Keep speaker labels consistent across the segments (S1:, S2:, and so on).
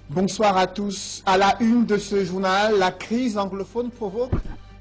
S1: Bonsoir à tous. À la une de ce journal, la crise anglophone provoque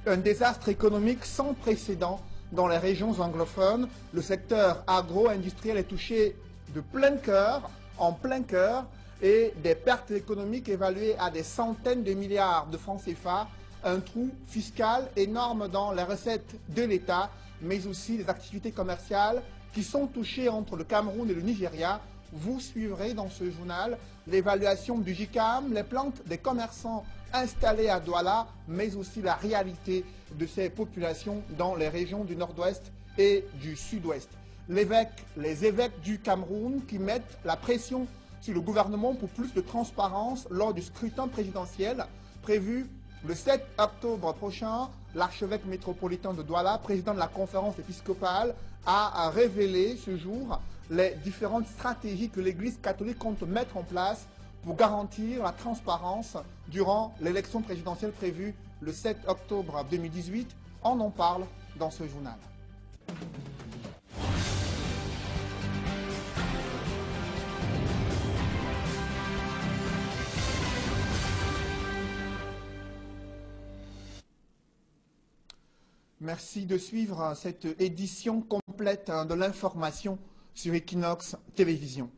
S1: un désastre économique sans précédent dans les régions anglophones. Le secteur agro-industriel est touché de plein cœur, en plein cœur, et des pertes économiques évaluées à des centaines de milliards de francs CFA, un trou fiscal énorme dans les recettes de l'État, mais aussi des activités commerciales qui sont touchées entre le Cameroun et le Nigeria. Vous suivrez dans ce journal l'évaluation du GICAM, les plaintes des commerçants installés à Douala, mais aussi la réalité de ces populations dans les régions du nord-ouest et du sud-ouest. Les évêques du Cameroun qui mettent la pression sur le gouvernement pour plus de transparence lors du scrutin présidentiel prévu le 7 octobre prochain. L'archevêque métropolitain de Douala, président de la conférence épiscopale, a révélé ce jour les différentes stratégies que l'Église catholique compte mettre en place pour garantir la transparence durant l'élection présidentielle prévue le 7 octobre 2018. On en parle dans ce journal. Merci de suivre cette édition complète de l'information sur Equinox Télévision.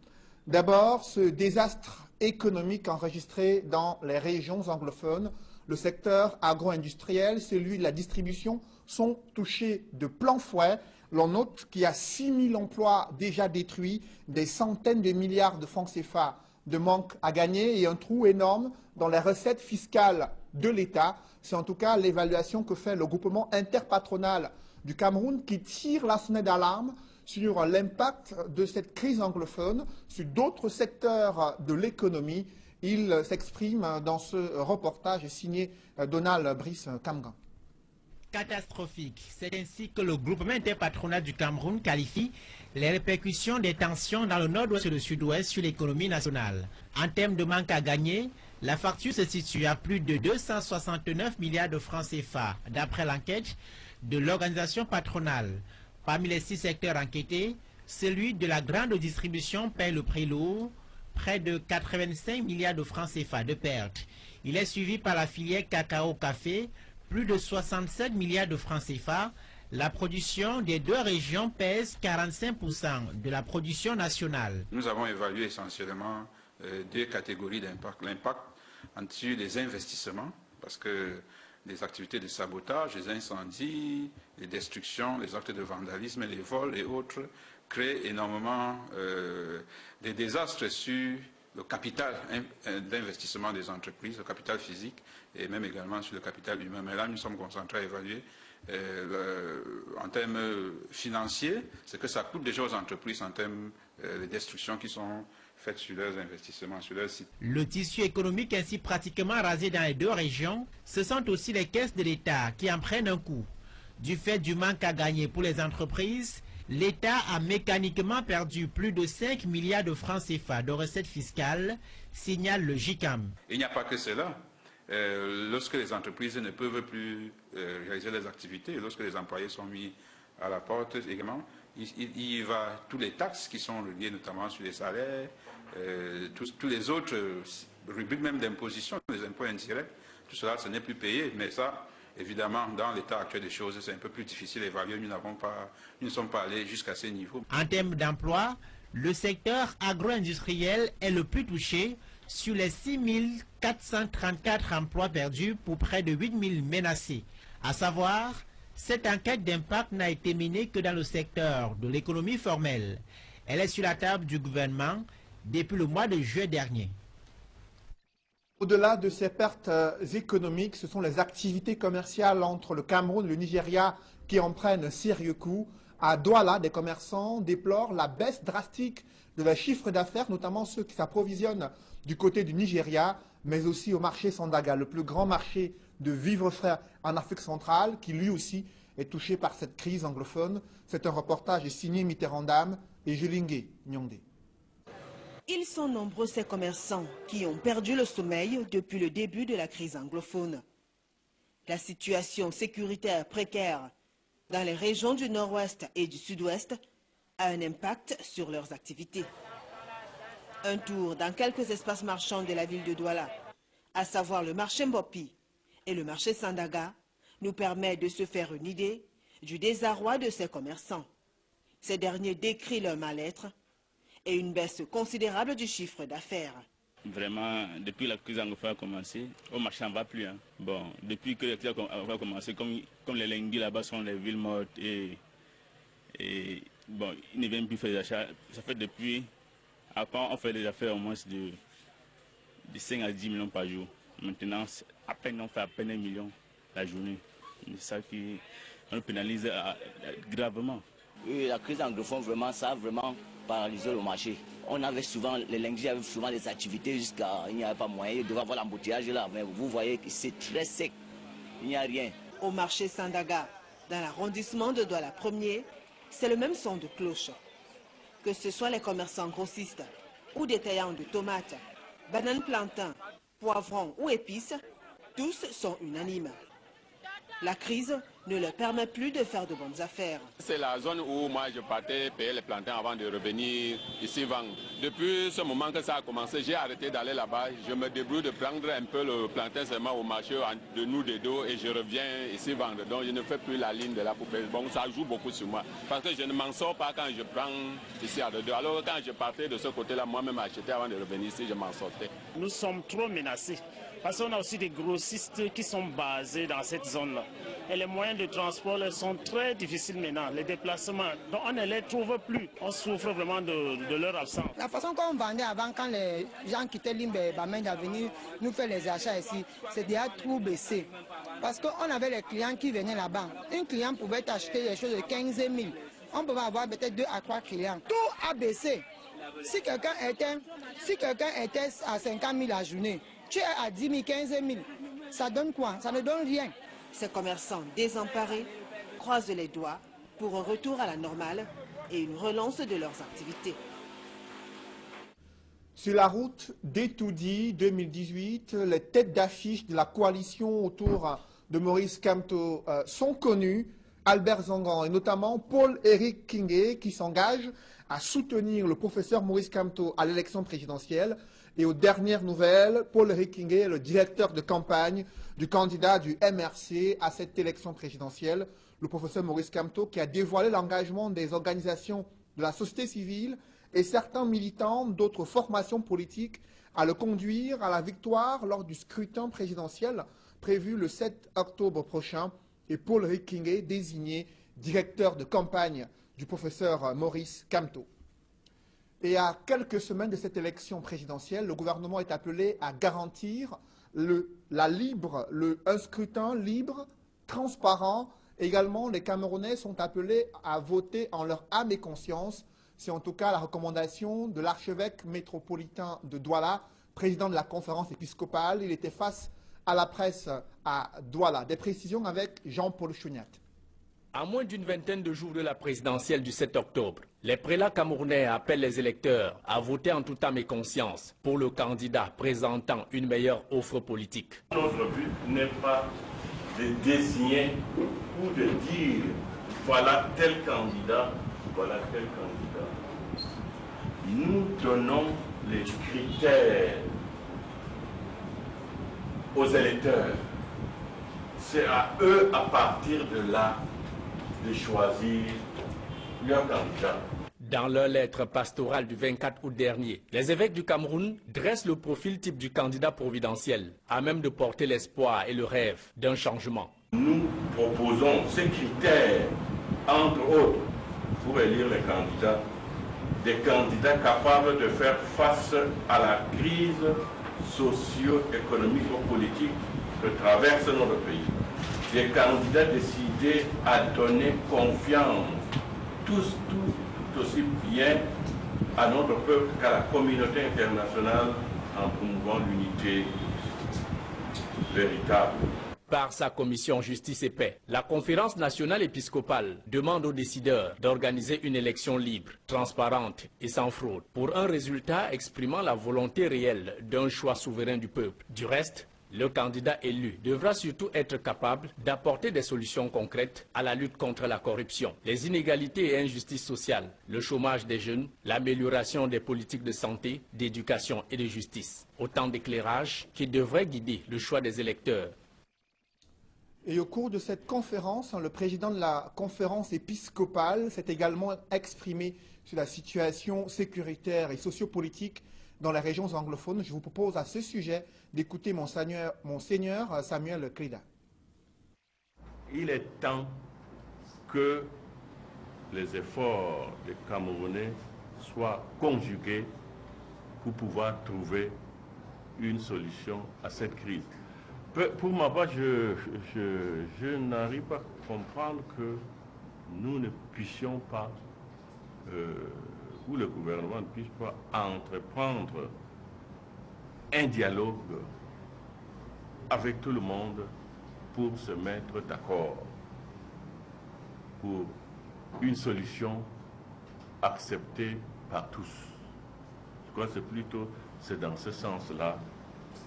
S1: D'abord, ce désastre économique enregistré dans les régions anglophones, le secteur agro-industriel, celui de la distribution, sont touchés de plein fouet. L'on note qu'il y a 6 000 emplois déjà détruits, des centaines de milliards de francs CFA de manque à gagner et un trou énorme dans les recettes fiscales de l'État. C'est en tout cas l'évaluation que fait le groupement interpatronal du Cameroun qui tire la sonnette d'alarme sur l'impact de cette crise anglophone sur d'autres secteurs de l'économie. Il s'exprime dans ce reportage signé Donald Brice Kamgan.
S2: Catastrophique. C'est ainsi que le groupement interpatronal du Cameroun qualifie les répercussions des tensions dans le nord-ouest et le sud-ouest sur l'économie nationale. En termes de manque à gagner, la facture se situe à plus de 269 milliards de francs CFA, d'après l'enquête de l'organisation patronale. Parmi les 6 secteurs enquêtés, celui de la grande distribution paie le prix lourd, près de 85 milliards de francs CFA de pertes. Il est suivi par la filière cacao-café, plus de 67 milliards de francs CFA. La production des 2 régions pèse 45% de la production nationale.
S3: Nous avons évalué essentiellement 2 catégories d'impact. L'impact sur les investissements, parce que les activités de sabotage, les incendies, les destructions, les actes de vandalisme, les vols et autres créent énormément des désastres sur le capital d'investissement des entreprises, le capital physique et même également sur le capital humain. Mais là, nous sommes concentrés à évaluer en termes financiers ce que ça coûte déjà aux entreprises en termes de destructions qui sont faites sur leurs investissements, sur leurs sites.
S2: Le tissu économique ainsi pratiquement rasé dans les 2 régions, ce sont aussi les caisses de l'État qui en prennent un coup. Du fait du manque à gagner pour les entreprises, l'État a mécaniquement perdu plus de 5 milliards de francs CFA de recettes fiscales, signale le GICAM.
S3: Il n'y a pas que cela. Lorsque les entreprises ne peuvent plus réaliser leurs activités, lorsque les employés sont mis à la porte également, il y va tous les taxes qui sont liées notamment sur les salaires, tous les autres rubriques même d'imposition, les impôts indirects, tout cela, ce n'est plus payé. Mais ça, évidemment, dans l'état actuel des choses, c'est un peu plus difficile à évaluer. Nous ne sommes pas allés jusqu'à ces niveaux.
S2: En termes d'emploi, le secteur agro-industriel est le plus touché. Sur les 6 434 emplois perdus pour près de 8 000 menacés. À savoir, cette enquête d'impact n'a été menée que dans le secteur de l'économie formelle. Elle est sur la table du gouvernement depuis le mois de juillet dernier.
S1: Au-delà de ces pertes économiques, ce sont les activités commerciales entre le Cameroun et le Nigeria qui en prennent un sérieux coup. À Douala, des commerçants déplorent la baisse drastique de leur chiffre d'affaires, notamment ceux qui s'approvisionnent du côté du Nigeria, mais aussi au marché Sandaga, le plus grand marché de vivres frais en Afrique centrale, qui lui aussi est touché par cette crise anglophone. C'est un reportage signé Mitterrandam et Julingue Nyondé.
S4: Ils sont nombreux ces commerçants qui ont perdu le sommeil depuis le début de la crise anglophone. La situation sécuritaire précaire dans les régions du nord-ouest et du sud-ouest a un impact sur leurs activités. Un tour dans quelques espaces marchands de la ville de Douala, à savoir le marché Mbopi et le marché Sandaga, nous permet de se faire une idée du désarroi de ces commerçants. Ces derniers décrient leur mal-être et une baisse considérable du chiffre d'affaires.
S5: Vraiment, depuis la crise anglophone a commencé, au marché on ne va plus. Hein. Bon, depuis que la crise a commencé, comme les Lengui là-bas sont les villes mortes et bon, ils ne viennent plus faire des achats. Ça fait depuis, avant on fait des affaires au moins de 5 à 10 millions par jour. Maintenant, on fait à peine 1 million la journée. C'est ça qui nous pénalise gravement.
S6: Oui, la crise anglophone, vraiment, ça a vraiment paralysé le marché. On avait souvent, les Lengui avaient souvent des activités jusqu'à, il n'y avait pas moyen, il devait avoir l'embouteillage là, mais vous voyez que c'est très sec, il n'y a rien.
S4: Au marché Sandaga, dans l'arrondissement de Douala 1er, c'est le même son de cloche. Que ce soit les commerçants grossistes ou détaillants de tomates, bananes, plantains, poivrons ou épices, tous sont unanimes. La crise ne leur permet plus de faire de bonnes affaires.
S7: C'est la zone où moi je partais payer les plantains avant de revenir ici vendre. Depuis ce moment que ça a commencé, j'ai arrêté d'aller là-bas. Je me débrouille de prendre un peu le plantain seulement au marché de nous des dos et je reviens ici vendre. Donc je ne fais plus la ligne de la poubelle. Bon, ça joue beaucoup sur moi parce que je ne m'en sors pas quand je prends ici à deux. Alors quand je partais de ce côté-là, moi-même acheter avant de revenir ici, je m'en sortais.
S8: Nous sommes trop menacés. Parce qu'on a aussi des grossistes qui sont basés dans cette zone-là. Et les moyens de transport sont très difficiles maintenant, les déplacements. Donc on ne les trouve plus. On souffre vraiment de leur absence.
S9: La façon qu'on vendait avant, quand les gens quittaient Limbe et Bamenda à venir nous faire les achats ici, c'est déjà tout baissé. Parce qu'on avait les clients qui venaient là-bas. Un client pouvait acheter des choses de 15 000. On pouvait avoir peut-être 2 à 3 clients. Tout a baissé. Si quelqu'un était à 50 000 la journée, tu es à 10 000, 15 000, ça donne quoi? Ça ne donne rien.
S4: Ces commerçants désemparés croisent les doigts pour un retour à la normale et une relance de leurs activités.
S1: Sur la route d'Etoudi 2018, les têtes d'affiche de la coalition autour de Maurice Kamto sont connues. Albert Zangan et notamment Paul-Éric Kingé qui s'engage à soutenir le professeur Maurice Kamto à l'élection présidentielle. Et aux dernières nouvelles, Paul-Éric Kingé est le directeur de campagne du candidat du MRC à cette élection présidentielle, le professeur Maurice Kamto, qui a dévoilé l'engagement des organisations de la société civile et certains militants d'autres formations politiques à le conduire à la victoire lors du scrutin présidentiel prévu le 7 octobre prochain. Et Paul-Éric Kingé désigné directeur de campagne du professeur Maurice Kamto. Et à quelques semaines de cette élection présidentielle, le gouvernement est appelé à garantir un scrutin libre, transparent. Également, les Camerounais sont appelés à voter en leur âme et conscience. C'est en tout cas la recommandation de l'archevêque métropolitain de Douala, président de la conférence épiscopale. Il était face à la presse à Douala. Des précisions avec Jean-Paul Chouniat.
S10: À moins d'une vingtaine de jours de la présidentielle du 7 octobre, les prélats camerounais appellent les électeurs à voter en toute âme et conscience pour le candidat présentant une meilleure offre politique.
S11: Notre but n'est pas de désigner ou de dire voilà tel candidat, voilà tel candidat. Nous donnons les critères aux électeurs. C'est à eux, à partir de là, de choisir leur candidat.
S10: Dans leur lettre pastorale du 24 août dernier, les évêques du Cameroun dressent le profil type du candidat providentiel, à même de porter l'espoir et le rêve d'un changement.
S11: Nous proposons ces critères, entre autres, pour élire les candidats, des candidats capables de faire face à la crise socio-économique-politique que traverse notre pays. Des candidats décidés à donner confiance, tous aussi bien à notre peuple qu'à la communauté internationale en promouvant l'unité véritable.
S10: Par sa commission Justice et Paix, la conférence nationale épiscopale demande aux décideurs d'organiser une élection libre, transparente et sans fraude pour un résultat exprimant la volonté réelle d'un choix souverain du peuple. Du reste, Le candidat élu devra surtout être capable d'apporter des solutions concrètes à la lutte contre la corruption, les inégalités et injustices sociales, le chômage des jeunes, l'amélioration des politiques de santé, d'éducation et de justice. Autant d'éclairages qui devraient guider le choix des électeurs.
S1: Et au cours de cette conférence, le président de la conférence épiscopale s'est également exprimé sur la situation sécuritaire et sociopolitique dans les régions anglophones. Je vous propose à ce sujet d'écouter Monseigneur Samuel Klida.
S11: Il est temps que les efforts des Camerounais soient conjugués pour pouvoir trouver une solution à cette crise. Pour ma part, je n'arrive pas à comprendre que nous ne puissions pas, ou le gouvernement ne puisse pas entreprendre un dialogue avec tout le monde pour se mettre d'accord pour une solution acceptée par tous. Je crois que c'est dans ce sens-là.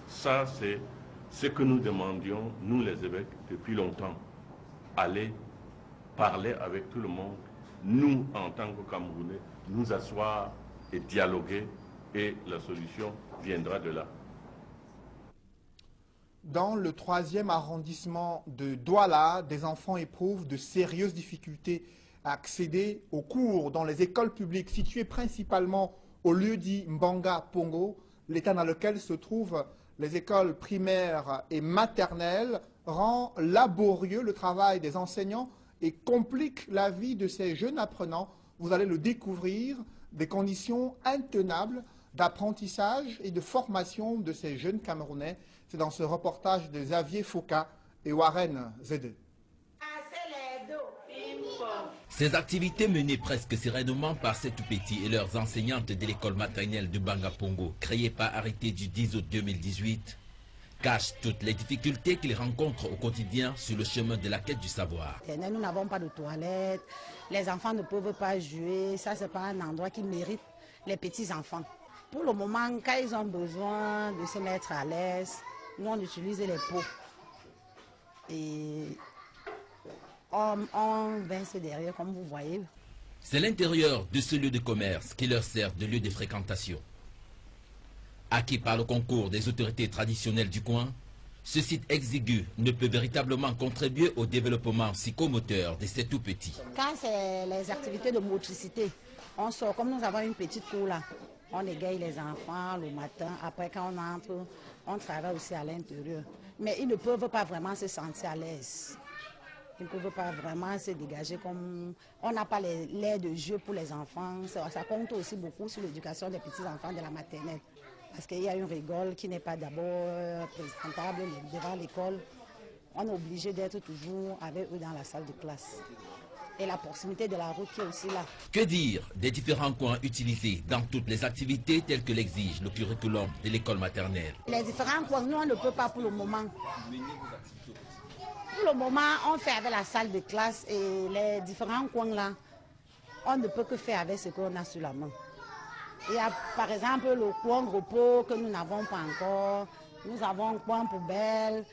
S11: Ça, c'est ce que nous demandions, nous les évêques, depuis longtemps. Aller parler avec tout le monde, nous, en tant que Camerounais, nous asseoir et dialoguer, et la solution viendra de là.
S1: Dans le 3e arrondissement de Douala, des enfants éprouvent de sérieuses difficultés à accéder aux cours dans les écoles publiques situées principalement au lieu dit Mbanga Pongo, l'état dans lequel se trouvent les écoles primaires et maternelles rend laborieux le travail des enseignants et complique la vie de ces jeunes apprenants. Vous allez le découvrir, des conditions intenables d'apprentissage et de formation de ces jeunes Camerounais. C'est dans ce reportage de Xavier Foucault et Warren Zede.
S12: Ces activités menées presque sereinement par ces tout-petits et leurs enseignantes de l'école maternelle de Mbanga Pongo, créée par arrêté du 10 août 2018, cachent toutes les difficultés qu'ils rencontrent au quotidien sur le chemin de la quête du savoir.
S13: Nous n'avons pas de toilettes, les enfants ne peuvent pas jouer, ça c'est pas un endroit qui mérite les petits-enfants. Pour le moment, quand ils ont besoin de se mettre à l'aise, nous on utilise les pots. Et on vince derrière, comme vous voyez.
S12: C'est l'intérieur de ce lieu de commerce qui leur sert de lieu de fréquentation. Acquis par le concours des autorités traditionnelles du coin, ce site exigu ne peut véritablement contribuer au développement psychomoteur de ces tout-petits.
S13: Quand c'est les activités de motricité, on sort, comme nous avons une petite cour là, on égaye les enfants le matin, après quand on entre, on travaille aussi à l'intérieur. Mais ils ne peuvent pas vraiment se sentir à l'aise. Ils ne peuvent pas vraiment se dégager comme... On n'a pas l'air de jeu pour les enfants. Ça compte aussi beaucoup sur l'éducation des petits-enfants de la maternelle. Parce qu'il y a une rigole qui n'est pas d'abord présentable devant l'école. On est obligé d'être toujours avec eux dans la salle de classe. Et la proximité de la route qui est aussi là.
S12: Que dire des différents coins utilisés dans toutes les activités telles que l'exige le curriculum de l'école maternelle?
S13: Les différents coins, nous on ne peut pas pour le moment. Pour le moment, on fait avec la salle de classe et les différents coins là, on ne peut que faire avec ce qu'on a sur la main. Il y a par exemple le coin repos que nous n'avons pas encore, nous avons coin poubelle,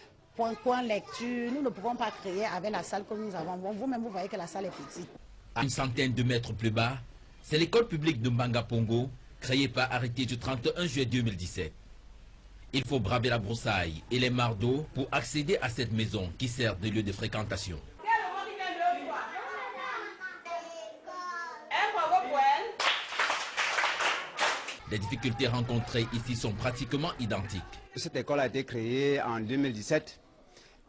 S13: coin lecture, nous ne pouvons pas créer avec la salle que nous avons. Vous-même, vous voyez que la salle est petite.
S12: À une centaine de mètres plus bas, c'est l'école publique de Mbanga Pongo, créée par arrêté du 31 juillet 2017. Il faut braver la broussaille et les mardeaux pour accéder à cette maison qui sert de lieu de fréquentation. Les difficultés rencontrées ici sont pratiquement identiques.
S14: Cette école a été créée en 2017.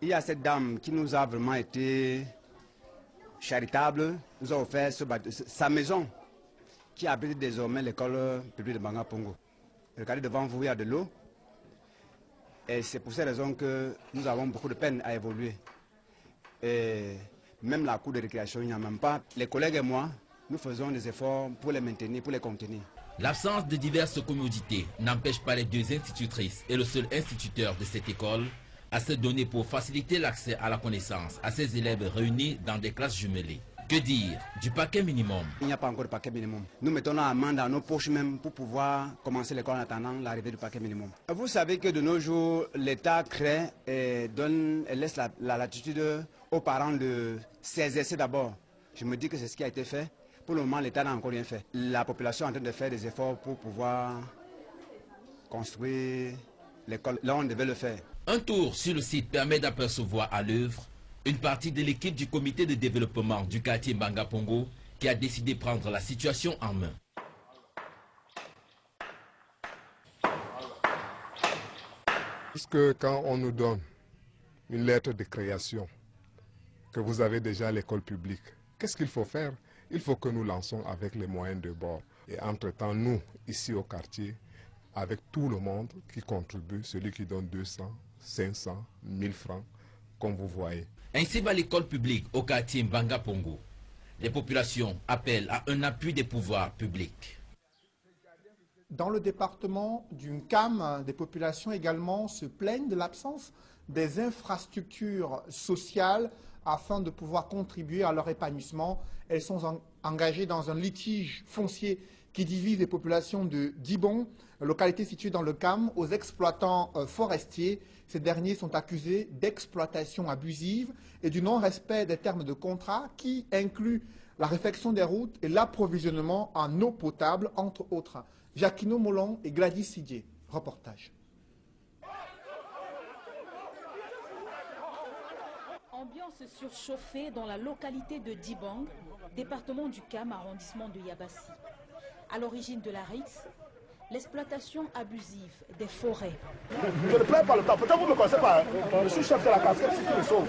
S14: Il y a cette dame qui nous a vraiment été charitable, nous a offert sa maison qui abrite désormais l'école publique de Mbanga Pongo. Regardez devant vous, il y a de l'eau. Et c'est pour ces raisons que nous avons beaucoup de peine à évoluer. Et même la cour de récréation, il n'y a même pas. Les collègues et moi, nous faisons des efforts pour les maintenir, pour les contenir.
S12: L'absence de diverses commodités n'empêche pas les deux institutrices et le seul instituteur de cette école à se donner pour faciliter l'accès à la connaissance à ces élèves réunis dans des classes jumelées. Que dire du paquet minimum?
S14: Il n'y a pas encore de paquet minimum. Nous mettons la main dans nos poches même pour pouvoir commencer l'école en attendant l'arrivée du paquet minimum. Vous savez que de nos jours, l'État crée et laisse la latitude aux parents de s'exercer d'abord. Je me dis que c'est ce qui a été fait. Pour le moment, l'État n'a encore rien fait. La population est en train de faire des efforts pour pouvoir construire l'école. Là, on devait le faire.
S12: Un tour sur le site permet d'apercevoir à l'œuvre une partie de l'équipe du comité de développement du quartier Mbanga Pongo qui a décidé de prendre la situation en main.
S15: Puisque quand on nous donne une lettre de création, que vous avez déjà l'école publique, qu'est-ce qu'il faut faire? Il faut que nous lançons avec les moyens de bord. Et entre-temps, nous, ici au quartier, avec tout le monde qui contribue, celui qui donne 200, 500, 1000 francs, comme vous voyez.
S12: Ainsi va l'école publique au quartier Mbanga Pongo. Les populations appellent à un appui des pouvoirs publics.
S1: Dans le département du Nkam, des populations également se plaignent de l'absence des infrastructures sociales afin de pouvoir contribuer à leur épanouissement. Elles sont engagées dans un litige foncier qui divise les populations de Dibong, localité située dans le Nkam, aux exploitants forestiers. Ces derniers sont accusés d'exploitation abusive et du non-respect des termes de contrat qui incluent la réfection des routes et l'approvisionnement en eau potable, entre autres. Jacquino Molon et Gladys Sidier. Reportage.
S16: Ambiance surchauffée dans la localité de Dibong, département du Nkam, arrondissement de Yabassi. À l'origine de la rixe, l'exploitation abusive des forêts.
S17: Je ne plains pas le temps, peut-être vous ne me connaissez pas, je suis chef de la casquette, c'est qui me sauve.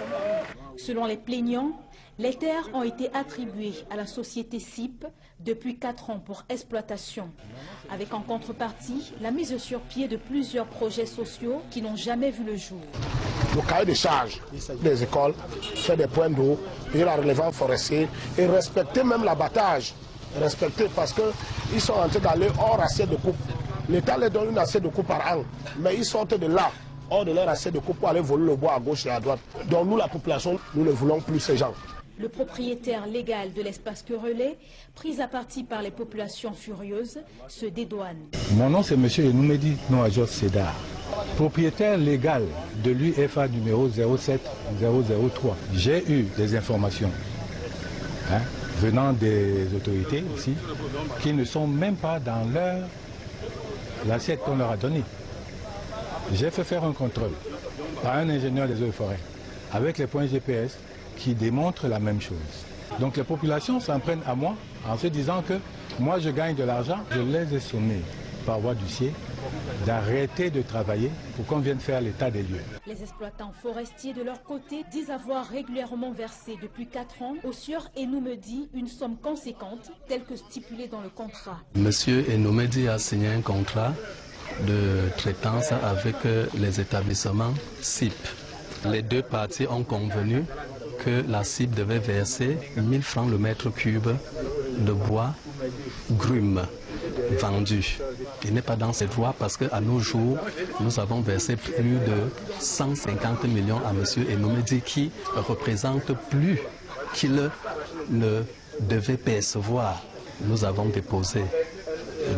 S16: Selon les plaignants, les terres ont été attribuées à la société SIP depuis 4 ans pour exploitation, avec en contrepartie la mise sur pied de plusieurs projets sociaux qui n'ont jamais vu le jour.
S17: Le cahier des charges des écoles, faire des points d'eau, payer la relevance forestière et respecter même l'abattage. Respecter parce qu'ils sont en train d'aller hors assiette de coupe. L'État leur donne une assiette de coupe par an, mais ils sortent de là, hors de leur assiette de coupe pour aller voler le bois à gauche et à droite. Donc nous, la population, nous ne voulons plus ces gens.
S16: Le propriétaire légal de l'espace Querelais, pris à partie par les populations furieuses, se dédouane.
S18: Mon nom c'est M. Enoumedi Noajos Sédar, propriétaire légal de l'UFA numéro 07003. J'ai eu des informations venant des autorités ici, qui ne sont même pas dans l'assiette qu'on leur a donnée. J'ai fait faire un contrôle par un ingénieur des eaux et forêts, avec les points GPS qui démontrent la même chose. Donc les populations s'en prennent à moi en se disant que moi je gagne de l'argent. Je les ai sommés par voie d'huissier d'arrêter de travailler pour qu'on vienne faire l'état des lieux.
S16: Les exploitants forestiers de leur côté disent avoir régulièrement versé depuis 4 ans au sieur Enoumedi une somme conséquente telle que stipulée dans le contrat.
S19: Monsieur Enoumedi a signé un contrat de traitance avec les établissements SIP. Les deux parties ont convenu que la SIP devait verser 1000 francs le mètre cube de bois grume vendu. Il n'est pas dans cette voie parce qu'à nos jours, nous avons versé plus de 150 millions à M. Enoumedi qui représente plus qu'il ne devait percevoir. Nous avons déposé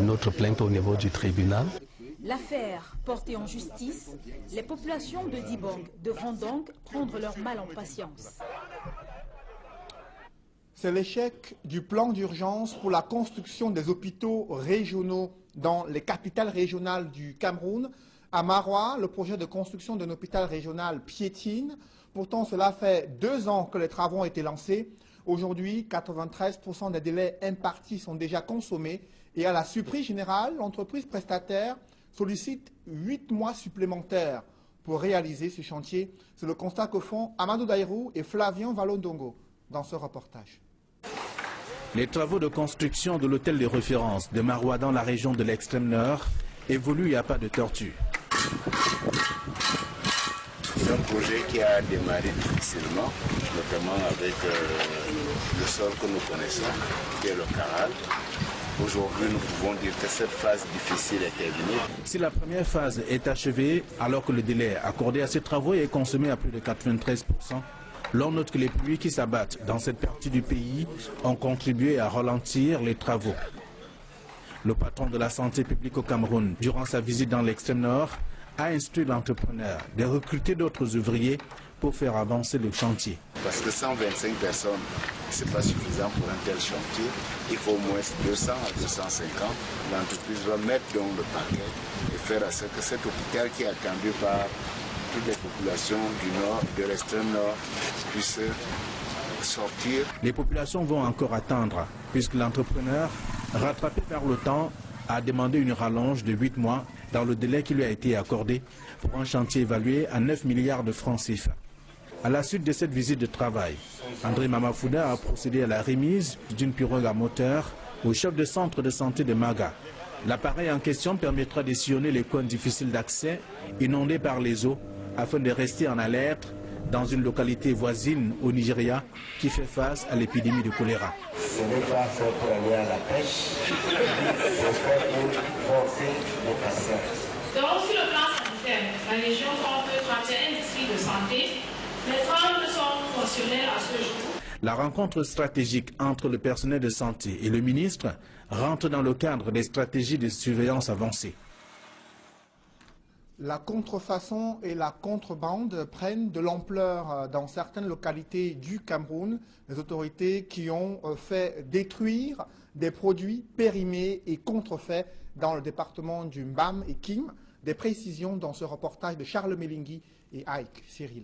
S19: notre plainte au niveau du tribunal.
S16: L'affaire portée en justice, les populations de Dibong devront donc prendre leur mal en patience.
S1: C'est l'échec du plan d'urgence pour la construction des hôpitaux régionaux dans les capitales régionales du Cameroun. À Maroua, le projet de construction d'un hôpital régional piétine. Pourtant, cela fait 2 ans que les travaux ont été lancés. Aujourd'hui, 93% des délais impartis sont déjà consommés. Et à la surprise générale, l'entreprise prestataire sollicite 8 mois supplémentaires pour réaliser ce chantier. C'est le constat que font Amadou Daïrou et Flavian Valondongo dans ce reportage.
S20: Les travaux de construction de l'hôtel de référence de Maroua dans la région de l'extrême nord évoluent à pas de tortue.
S21: C'est un projet qui a démarré difficilement, notamment avec le sol que nous connaissons, qui est le Caral. Aujourd'hui, nous pouvons dire que cette phase difficile est terminée.
S20: Si la première phase est achevée, alors que le délai accordé à ces travaux est consommé à plus de 93%, L'on note que les pluies qui s'abattent dans cette partie du pays ont contribué à ralentir les travaux. Le patron de la santé publique au Cameroun, durant sa visite dans l'extrême nord, a instruit l'entrepreneur de recruter d'autres ouvriers pour faire avancer le chantier.
S21: Parce que 125 personnes, ce n'est pas suffisant pour un tel chantier. Il faut au moins 200 à 250. L'entreprise va mettre donc le paquet et faire à ce que cet hôpital qui est attendu par toutes les populations du nord, de l'extrême nord, puisse sortir.
S20: Les populations vont encore attendre, puisque l'entrepreneur, rattrapé par le temps, a demandé une rallonge de 8 mois dans le délai qui lui a été accordé pour un chantier évalué à 9 milliards de francs CFA. À la suite de cette visite de travail, André Mamafouda a procédé à la remise d'une pirogue à moteur au chef de centre de santé de Maga. L'appareil en question permettra de sillonner les coins difficiles d'accès inondés par les eaux afin de rester en alerte dans une localité voisine au Nigeria qui fait face à l'épidémie de choléra.
S3: Ce n'est pas fait pour aller à la pêche, c'est fait pour forcer les patients.
S22: Donc sur le plan sanitaire, la région compte 31 districts de santé. Les 30 sont fonctionnels à ce jour.
S20: La rencontre stratégique entre le personnel de santé et le ministre rentre dans le cadre des stratégies de surveillance avancées.
S1: La contrefaçon et la contrebande prennent de l'ampleur dans certaines localités du Cameroun. Les autorités qui ont fait détruire des produits périmés et contrefaits dans le département du Mbam et Kim. Des précisions dans ce reportage de Charles Melingui et Ike Cyril.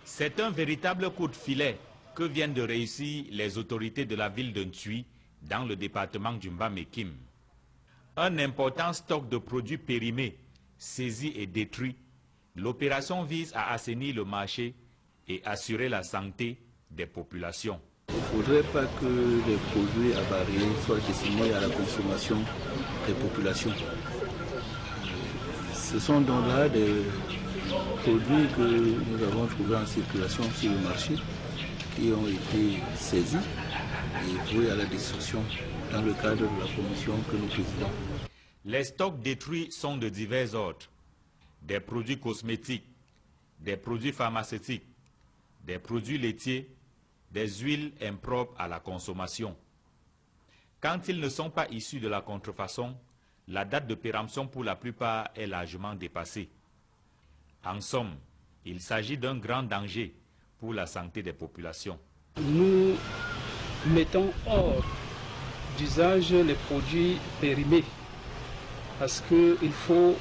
S23: C'est un véritable coup de filet que viennent de réussir les autorités de la ville de Ntui dans le département du Mbam et Kim. Un important stock de produits périmés, saisis et détruits, l'opération vise à assainir le marché et assurer la santé des populations.
S24: Il ne faudrait pas que les produits avariés soient destinés à la consommation des populations. Ce sont donc là des produits que nous avons trouvés en circulation sur le marché, qui ont été saisis et voués à la destruction dans le cadre de la commission que nous présidons.
S23: Les stocks détruits sont de divers ordres. Des produits cosmétiques, des produits pharmaceutiques, des produits laitiers, des huiles impropres à la consommation. Quand ils ne sont pas issus de la contrefaçon, la date de péremption pour la plupart est largement dépassée. En somme, il s'agit d'un grand danger pour la santé des populations.
S25: Nous mettons hors d'usage les produits périmés parce qu'il faut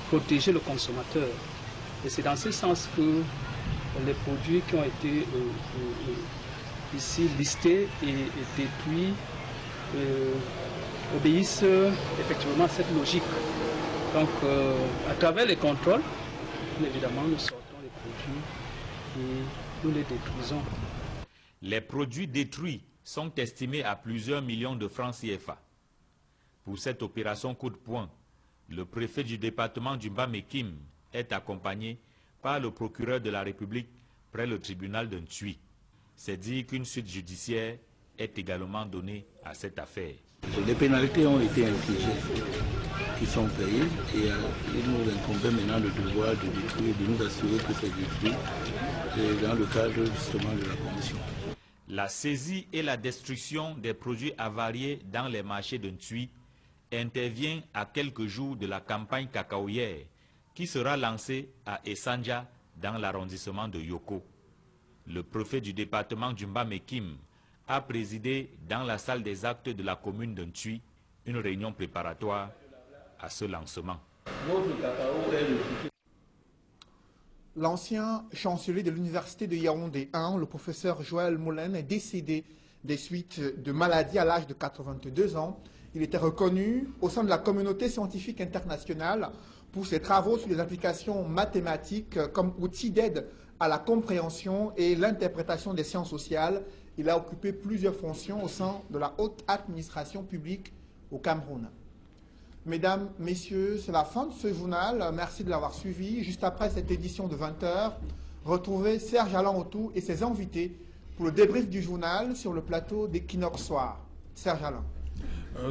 S25: protéger le consommateur. Et c'est dans ce sens que les produits qui ont été ici listés et détruits obéissent effectivement à cette logique. Donc à travers les contrôles, évidemment nous sortons les produits et nous les détruisons.
S23: Les produits détruits sont estimés à plusieurs millions de francs CFA. Pour cette opération coup de poing, le préfet du département du Mbam et Kim est accompagné par le procureur de la République près le tribunal de Ntui. C'est dire qu'une suite judiciaire est également donnée à cette affaire.
S24: Les pénalités ont été infligées, qui sont payées, et il nous incombait maintenant le devoir de détruire, de nous assurer que c'est détruit dans le cadre justement de la commission.
S23: La saisie et la destruction des produits avariés dans les marchés de Ntui intervient à quelques jours de la campagne cacaoyère qui sera lancée à Essanja dans l'arrondissement de Yoko. Le préfet du département du Mbam et Kim a présidé dans la salle des actes de la commune de Ntui une réunion préparatoire à ce lancement.
S1: L'ancien chancelier de l'université de Yaoundé 1, le professeur Joël Moulin, est décédé des suites de maladie à l'âge de 82 ans. Il était reconnu au sein de la communauté scientifique internationale pour ses travaux sur les applications mathématiques comme outil d'aide à la compréhension et l'interprétation des sciences sociales. Il a occupé plusieurs fonctions au sein de la haute administration publique au Cameroun. Mesdames, Messieurs, c'est la fin de ce journal. Merci de l'avoir suivi. Juste après cette édition de 20 h, retrouvez Serge Alain Autou et ses invités pour le débrief du journal sur le plateau d'Equinox Soir. Serge Alain.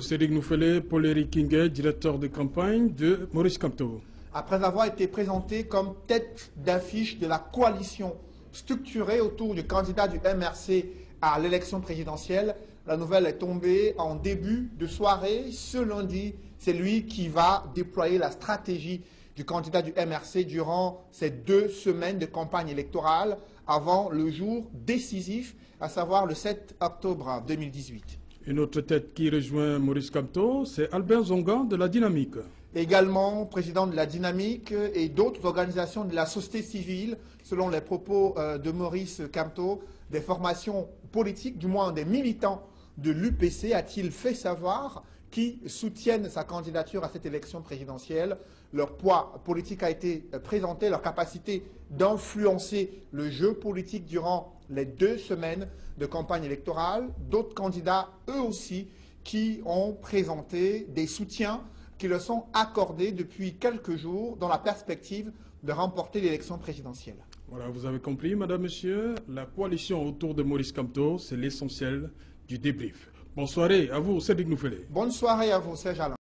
S26: Cédric Nouffelé, Paul-Éric Kinguet, directeur de campagne de Maurice Kamto.
S1: après avoir été présenté comme tête d'affiche de la coalition structurée autour du candidat du MRC à l'élection présidentielle. La nouvelle est tombée en début de soirée. Ce lundi, c'est lui qui va déployer la stratégie du candidat du MRC durant ces 2 semaines de campagne électorale avant le jour décisif, à savoir le 7 octobre 2018.
S2: Une autre tête qui rejoint Maurice Kamto, c'est Albert Zonga de la Dynamique.
S1: Également président de la Dynamique et d'autres organisations de la société civile, selon les propos de Maurice Kamto, des formations politiques, du moins des militants de l'UPC, a-t-il fait savoir, qui soutiennent sa candidature à cette élection présidentielle. Leur poids politique a été présenté, leur capacité d'influencer le jeu politique durant les 2 semaines de campagne électorale. D'autres candidats, eux aussi, qui ont présenté des soutiens qui leur sont accordés depuis quelques jours dans la perspective de remporter l'élection présidentielle.
S2: Voilà, vous avez compris, madame, monsieur, la coalition autour de Maurice Kamto, c'est l'essentiel du débrief. Bonne soirée à vous, Cédric Noufélé.
S1: Bonne soirée à vous, Serge Alain.